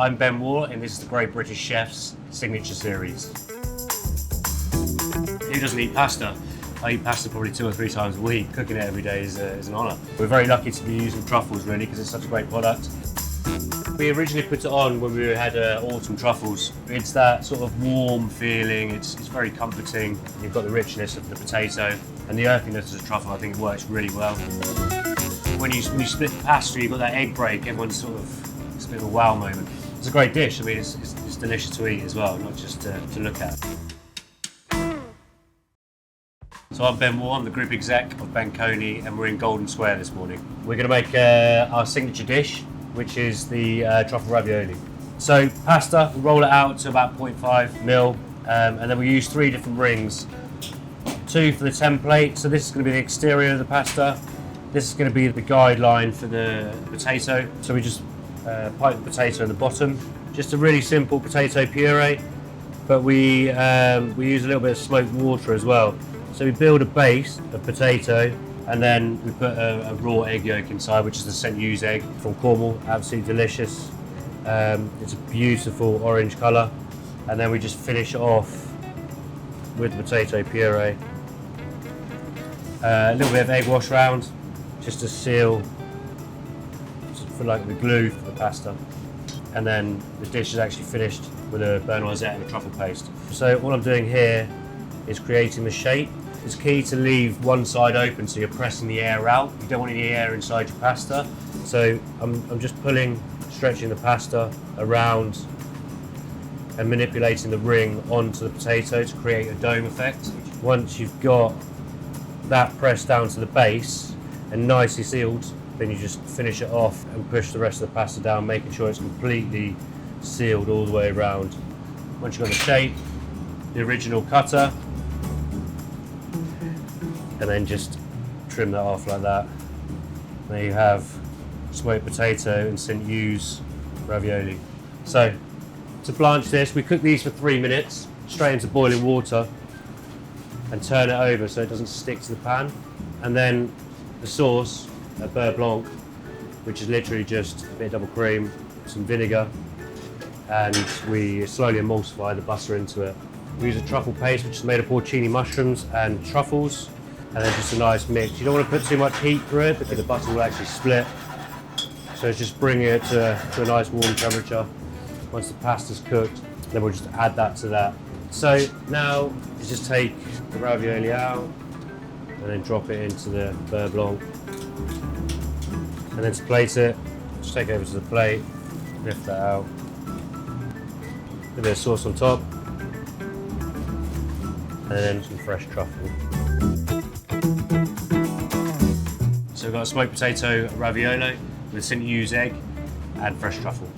I'm Ben Waugh, and this is the Great British Chef's Signature Series. Who doesn't eat pasta? I eat pasta probably 2 or 3 times a week. Cooking it every day is an honour. We're very lucky to be using truffles, really, because it's such a great product. We originally put it on when we had autumn truffles. It's that sort of warm feeling, it's very comforting. You've got the richness of the potato and the earthiness of the truffle. I think it works really well. When you split the pasta, you've got that egg break, everyone's sort of, it's a bit of a wow moment. It's a great dish. I mean, it's delicious to eat as well, not just to look at. So I'm Ben Waugh, I'm the group exec of Bancone, and we're in Golden Square this morning. We're going to make our signature dish, which is the truffle ravioli. So pasta, we roll it out to about 0.5 mil, and then we use 3 different rings. 2 for the template, so this is going to be the exterior of the pasta. This is going to be the guideline for the potato. So we just pipe the potato in the bottom. Just a really simple potato puree, but we use a little bit of smoked water as well. So we build a base of potato, and then we put a raw egg yolk inside, which is the St. Hugh's egg from Cornwall. Absolutely delicious. It's a beautiful orange colour, and then we just finish it off with the potato puree. A little bit of egg wash round, just to seal, for like the glue for the pasta. And then the dish is actually finished with a beurre noisette and a truffle paste. So all I'm doing here is creating the shape. It's key to leave one side open so you're pressing the air out. You don't want any air inside your pasta. So I'm just stretching the pasta around and manipulating the ring onto the potato to create a dome effect. Once you've got that pressed down to the base and nicely sealed, then you just finish it off and push the rest of the pasta down, making sure it's completely sealed all the way around. Once you've got the shape, the original cutter, and then just trim that off like that. There you have smoked potato and St. Hugh's ravioli. So to blanch this, we cook these for 3 minutes straight into boiling water and turn it over so it doesn't stick to the pan. And then the sauce, a beurre blanc, which is literally just a bit of double cream, some vinegar, and we slowly emulsify the butter into it. We use a truffle paste, which is made of porcini mushrooms and truffles, and then just a nice mix. You don't want to put too much heat through it because the butter will actually split. So it's just bringing it to a nice warm temperature. Once the pasta's cooked, then we'll just add that to that. So now you just take the ravioli out and then drop it into the beurre blanc. And then to plate it, just take it over to the plate, lift that out. A bit of sauce on top, and then some fresh truffle. So we've got a smoked potato raviolo with St. Hugh's egg and fresh truffle.